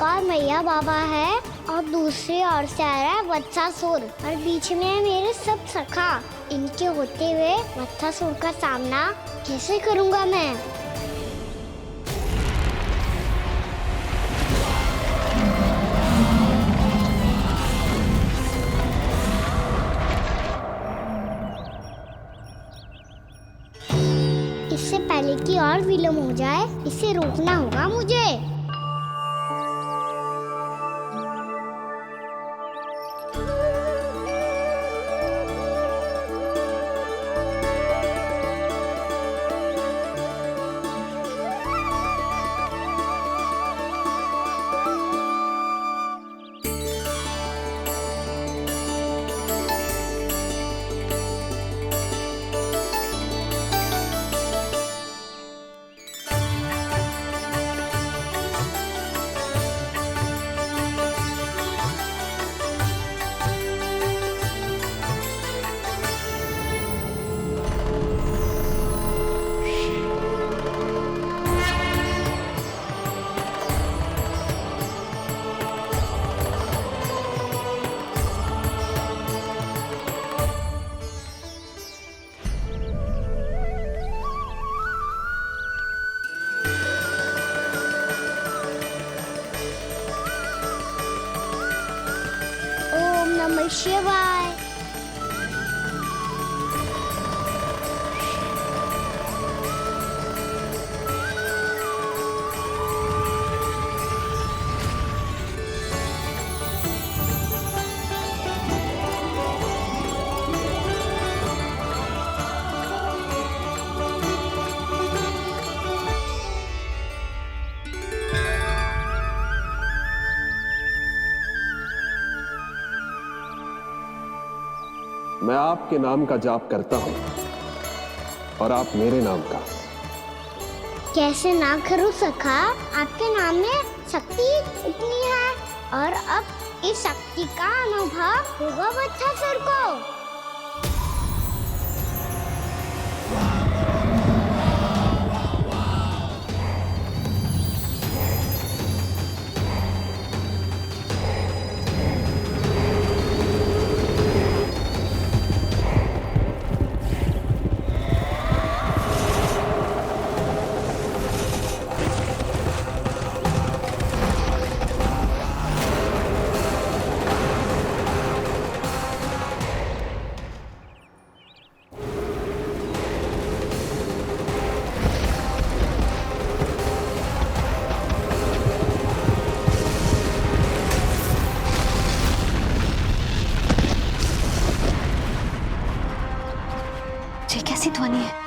एक और मैया बाबा है और दूसरी ओर से आ रहा है वत्सासुर और बीच में है मेरे सब सखा। इनके होते हुए वत्सासुर का सामना कैसे करूंगा मैं? इससे पहले कि और विलम्ब हो जाए, इसे रोकना होगा मुझे। ओम नमः शिवाय। मैं आपके नाम का जाप करता हूं और आप मेरे नाम का। कैसे ना करूं सखा, आपके नाम में शक्ति इतनी है और अब इस शक्ति का अनुभव होगा वत्सासुर को। ये कैसी ध्वनि है?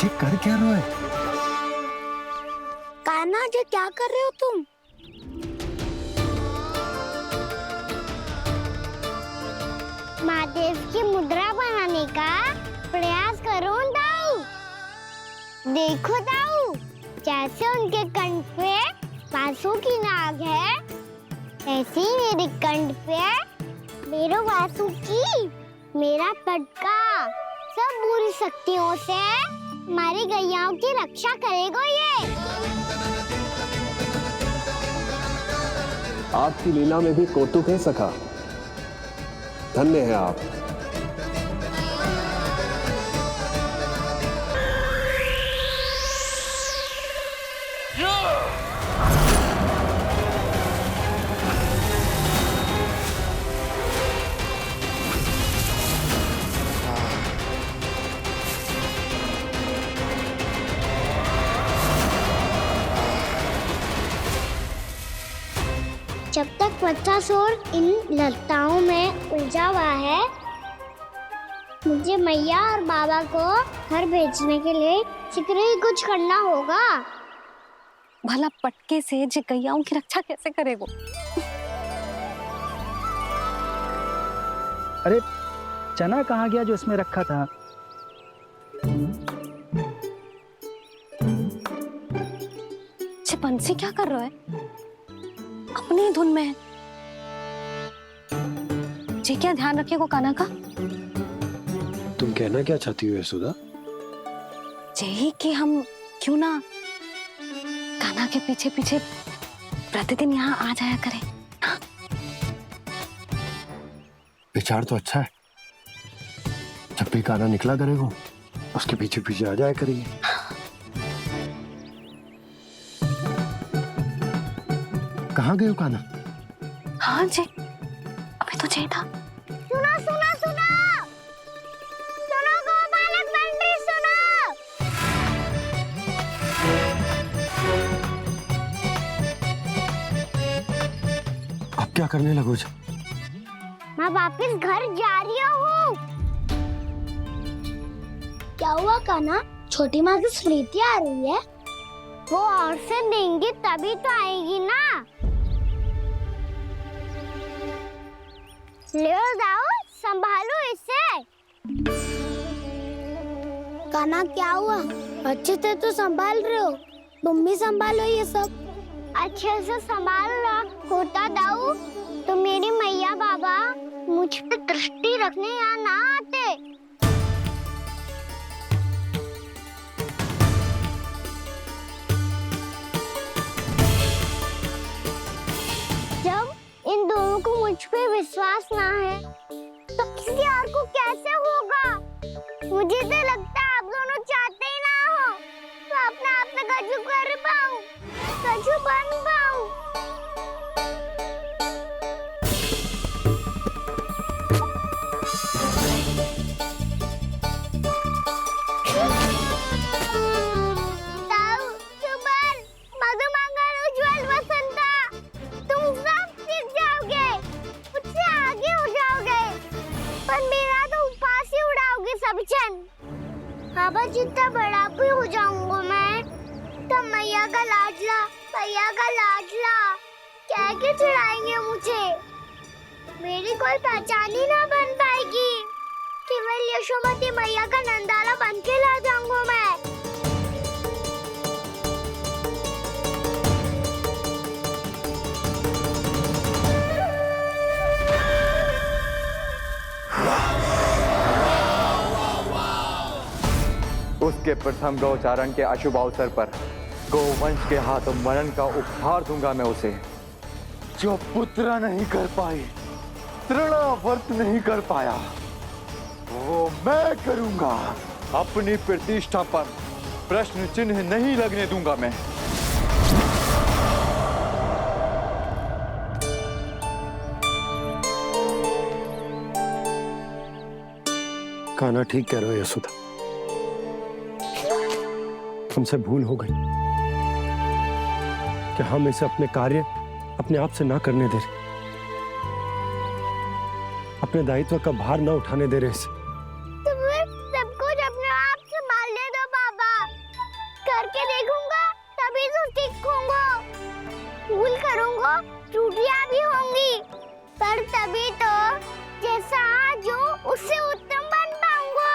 ये कर क्या रहे हो? कान्हा जी क्या कर रहे हो तुम? महादेव की मुद्रा बनाने का प्रयास करो दाऊ। देखो दाऊ, जैसे उनके कंठ पे वासु की नाग है, ऐसे ही मेरे कंठ पे मेरे वासु की मेरा पटका सब बुरी शक्तियों से हमारी गैयाओं की रक्षा करेगा ये। आपकी लीला में भी कौतुक है सखा। धन्य है आप। जब तक वत्सासुर इन लताओं में उलझा हुआ है, मुझे मैया और बाबा को घर भेजने के लिए शीघ्र ही कुछ करना होगा। भला पटके से गैयाओं की रक्षा कैसे करेगो? अरे चना कहाँ गया जो इसमें रखा था? बंसी क्या कर रहा है? अपनी धुन में है। जी क्या ध्यान रखिएगा कान्हा का। तुम कहना क्या चाहती हो यशोदा? यही कि हम क्यों ना कान्हा के पीछे पीछे प्रतिदिन यहाँ आ जाया करें। हाँ? विचार तो अच्छा है। जब भी कान्हा निकला करेगा उसके पीछे पीछे आ जाया करेंगे। कहाँ गए हो कान्हा? हाँ जी, अभी तो चाहिए था। सुनो सुनो सुनो सुनो गोपालक बंटी सुनो। अब क्या करने लगोगे? मैं वापस घर जा रही हूँ। क्या हुआ कान्हा? छोटी माँ की स्मृति आ रही है? वो और से देंगी तभी तो आएगी ना। ले जाओ, संभालो इसे। कान्हा क्या हुआ? अच्छे से तो संभाल रहे हो, तुम भी संभालो ये सब। अच्छे से संभाल लो होता दाऊ तो मेरी मैया बाबा मुझ पे दृष्टि रखने यहाँ ना आते। जब इन दोनों को मुझ पे विश्वास ना है तो किसी और को कैसे होगा? मुझे तो लगता है आप दोनों चाहते ही ना हो तो अपने आप में गजू कर पाऊं, गजू बन पाऊं। बाबा जितना बड़ा भी हो जाऊंगा मैं तब मैया का लाडला कह के चिढ़ाएंगे मुझे। मेरी कोई पहचान ही ना बन पाएगी। केवल यशोमती मैया का नंदाला बन के ला जाऊंगा मैं। उसके प्रथम गौचारण के अशुभ अवसर पर गोवंश के हाथों मरण का उपहार दूंगा मैं उसे। जो पुत्र नहीं कर पाई, तृणावर्त नहीं कर पाया, वो मैं करूंगा। अपनी प्रतिष्ठा पर प्रश्न चिन्ह नहीं लगने दूंगा मैं। कान्हा ठीक कह रहे हो यशोदा, हमसे भूल हो गई कि हम इसे अपने कार्य अपने आप से ना करने दे रहे, अपने दायित्व का भार ना उठाने दे रहे इसे। तो फिर सब कुछ अपने आप से संभालने दो बाबा। करके देखूंगा तभी तो सीखूंगा। भूल करूंगा, त्रुटियां भी होंगी, पर तभी तो जैसा आज हूं उससे उत्तम बन पाऊंगा।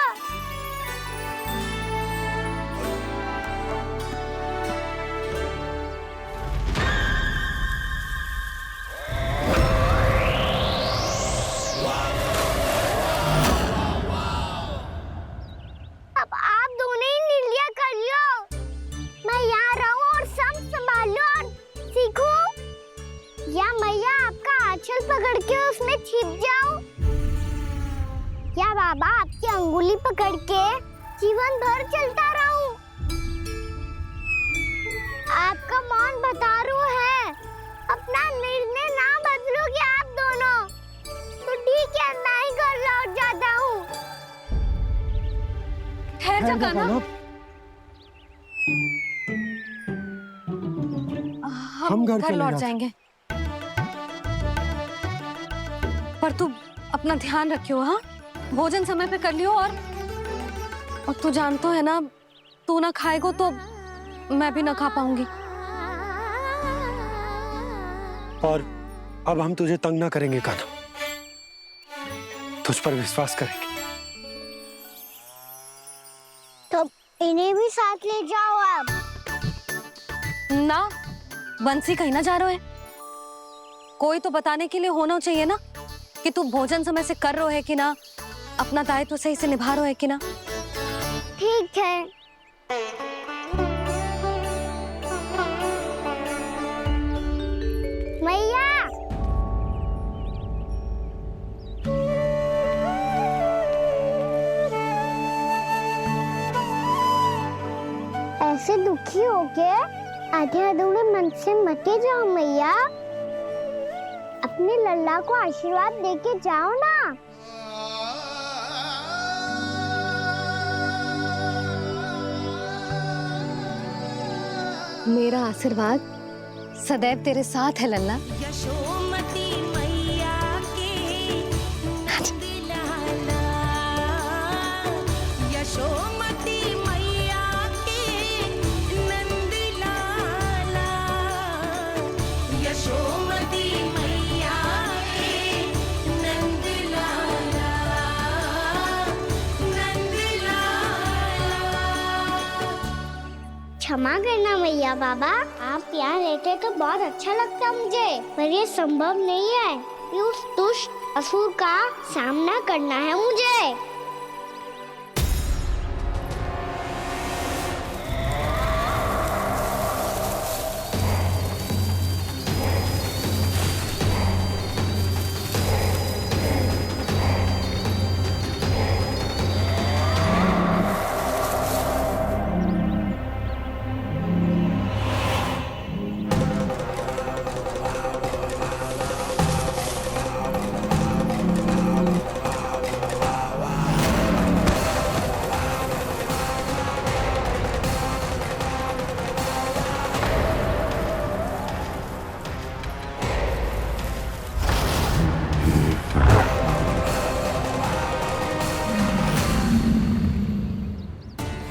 अब आप दोनों ही निर्णय कर लो। मैं यहाँ रहूं और सब संभालूं और सीखूं, या मैया आपका आंचल पकड़ के उसमें छिप जाऊं, या बाबा आपकी अंगुली पकड़ के जीवन भर चलता रहूं। आपका मौन बतारू है। अपना निर्णय ना बदलोगे आप दोनों तो ठीक है, मैं ही घर लौट जाता हूँ। ठहर जा कान्हा। हम घर लौट जाएंगे, पर तू अपना ध्यान रखियो। हाँ, भोजन समय पे कर लियो। और तू जानतो है ना, तू ना खाएगो तो मैं भी ना खा पाऊंगी। और अब हम तुझे तंग ना करेंगे कान्हा, तुझ पर विश्वास करेंगे। तो इन्हें भी साथ ले जाओ अब। ना, बंसी कहीं ना जा रहे है। कोई तो बताने के लिए होना चाहिए ना कि तू भोजन समय से कर रहे है कि ना, अपना दायित्व सही से निभा रहे है कि ना। ठीक है। मैया, ऐसे दुखी होके आधे अधूरे मन से मत जाओ मैया। अपने लल्ला को आशीर्वाद देके जाओ ना। मेरा आशीर्वाद सदैव तेरे साथ है लल्ला। यशोमती मैया के नंद लाला, यशोमती मैया के नंद लाला, यशोमती मैया के नंद लाला, नंद लाला। क्षमा करना मैया बाबा, आप यहाँ रहते तो बहुत अच्छा लगता मुझे, पर ये संभव नहीं है कि उस दुष्ट असुर का सामना करना है मुझे।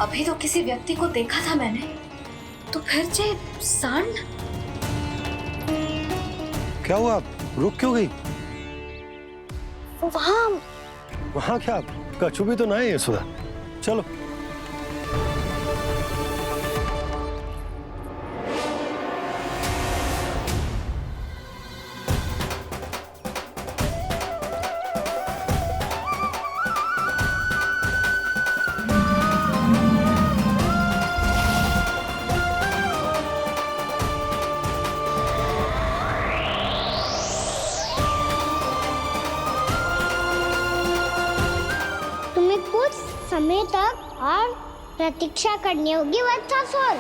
अभी तो किसी व्यक्ति को देखा था मैंने, तो फिर जे सांड। क्या हुआ, रुक क्यों गई? वहाँ क्या कछु भी तो ना है यशोदा, चलो। कुछ समय तक और प्रतीक्षा करनी होगी वत्सासुर।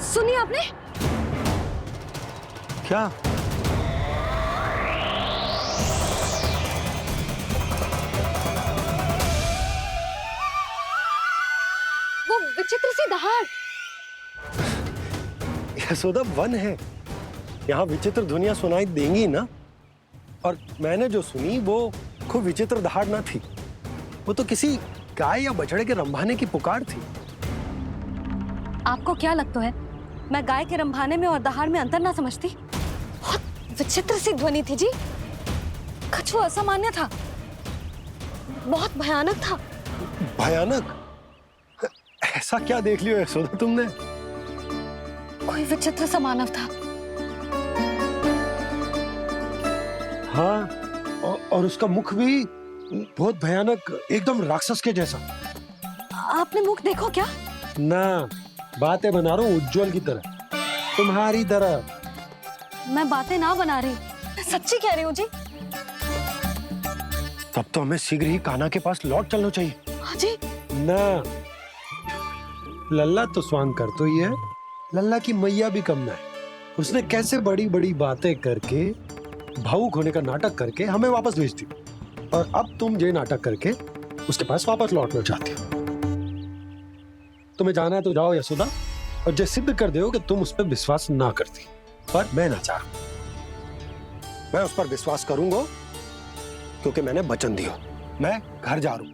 सुनिए आपने क्या? वो विचित्र सी दहाड़। यशोदा वन है, यहाँ विचित्र ध्वनियां सुनाई देंगी ना। और मैंने जो सुनी वो खूब विचित्र दहाड़ ना थी, वो तो किसी गाय या बछड़े के रंभाने की पुकार थी। आपको क्या लगता है मैं गाय के रंभाने में और दहाड़ में अंतर ना समझती? बहुत विचित्र सी ध्वनि थी जी, कुछ वो असामान्य था, बहुत भयानक था। भयानक? ऐसा क्या देख लियो यशोदा तुमने? कोई विचित्र सा मानव था। हाँ, और उसका मुख भी बहुत भयानक, एकदम राक्षस के जैसा। आपने मुख देखो क्या? ना, बातें बना रहा हूँ उज्जवल की तरह, तुम्हारी तरह। मैं बातें ना बना रही, मैं सच्ची कह रही हूँ जी। तब तो हमें शीघ्र ही कान्हा के पास लौट चलना चाहिए। हाँ जी। ना, लल्ला तो स्वांग कर तो ही है, लल्ला की मैया भी कम ना है। उसने कैसे बड़ी बड़ी बातें करके, भावुक होने का नाटक करके हमें वापस भेज दी, और अब तुम ये नाटक करके उसके पास वापस लौटना चाहती हो। तुम्हें जाना है तो जाओ यशोदा, और जो सिद्ध कर दो कि तुम उस पर विश्वास ना करती। पर मैं ना चाह, मैं उस पर विश्वास करूंगा क्योंकि मैंने वचन दिया। मैं घर जा रहा हूं।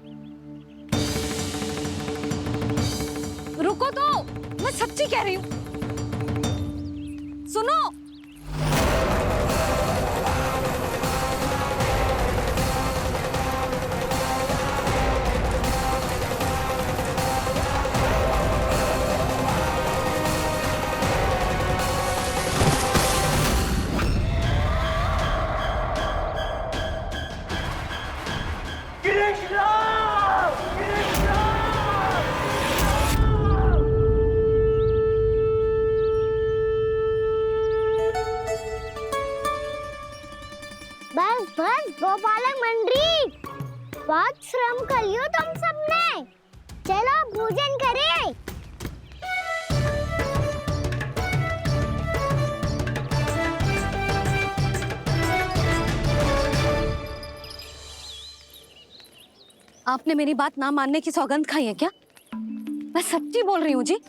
मैं सच्ची कह रही हूँ। सुनो, बस बस गोपालक मंडली, बहुत श्रम कर लियो तुम सबने। चलो भोजन करें। आपने मेरी बात ना मानने की सौगंध खाई है क्या? मैं सच्ची बोल रही हूँ जी।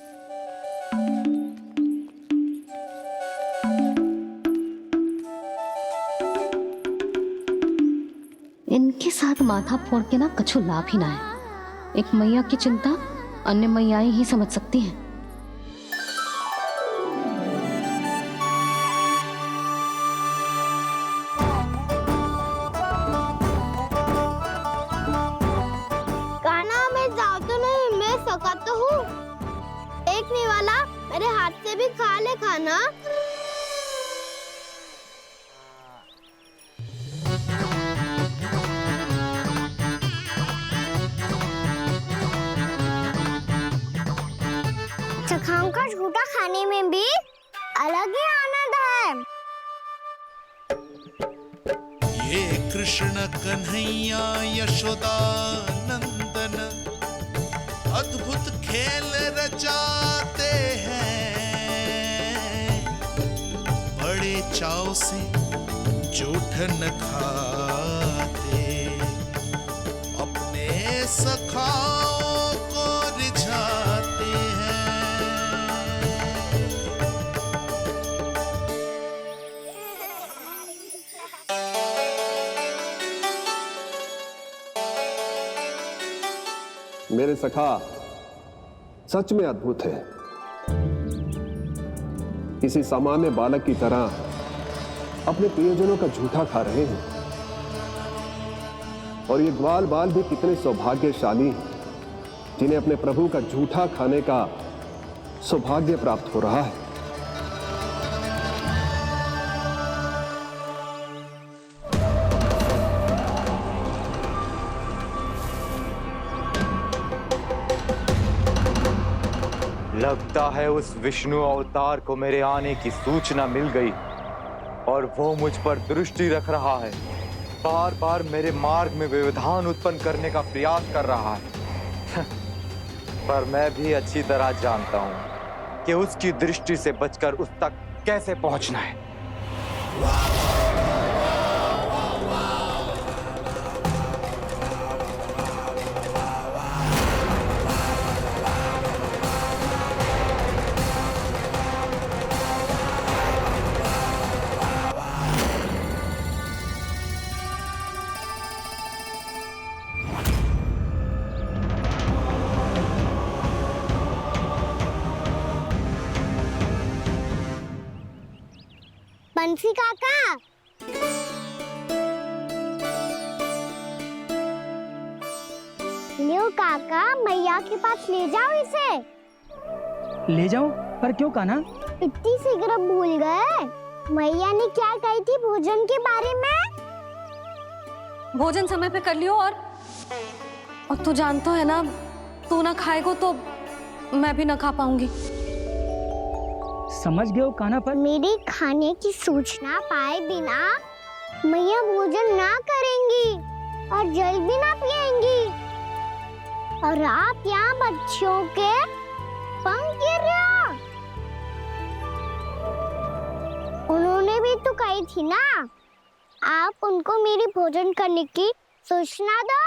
इनके साथ माथा फोड़ के ना कछु लाभ ही ना है। एक मैया की चिंता अन्य मैयाएं ही समझ सकती हैं। कान्हा, मैं जाऊँ तो नहीं, मैं सका तो हूँ। देखने वाला मेरे हाथ से भी खा ले खाना। चखाओं का झूठा खाने में भी अलग ही आनंद है। ये कृष्ण कन्हैया यशोदा नंदन अद्भुत खेल रचाते हैं, बड़े चाव से जूठ न खाते, अपने सखाओं को रिझाते हैं। मेरे सखा सच में अद्भुत है। किसी सामान्य बालक की तरह अपने प्रियजनों का झूठा खा रहे हैं। और ये ग्वाल बाल भी कितने सौभाग्यशाली हैं जिन्हें अपने प्रभु का झूठा खाने का सौभाग्य प्राप्त हो रहा है। लगता है उस विष्णु अवतार को मेरे आने की सूचना मिल गई और वो मुझ पर दृष्टि रख रहा है। बार बार मेरे मार्ग में व्यवधान उत्पन्न करने का प्रयास कर रहा है। पर मैं भी अच्छी तरह जानता हूं कि उसकी दृष्टि से बचकर उस तक कैसे पहुंचना है। बंसी काका, लियो काका, मैया के पास ले जाओ इसे। ले जाऊं? पर क्यों कान्हा? इतनी शीघ्र भूल गए? मैया ने क्या कही थी भोजन के बारे में? भोजन समय पे कर लियो। और तू जानता है ना, तू ना खाएगा तो मैं भी ना खा पाऊंगी। समझ गए हो कान्हा? पर मेरे खाने की सूचना पाए बिना मैया भोजन ना करेंगी और जल भी ना पिएंगी। और आप यहाँ बच्चों के पंख गिर रहे हो। उन्होंने भी तो कही थी ना, आप उनको मेरी भोजन करने की सूचना दो।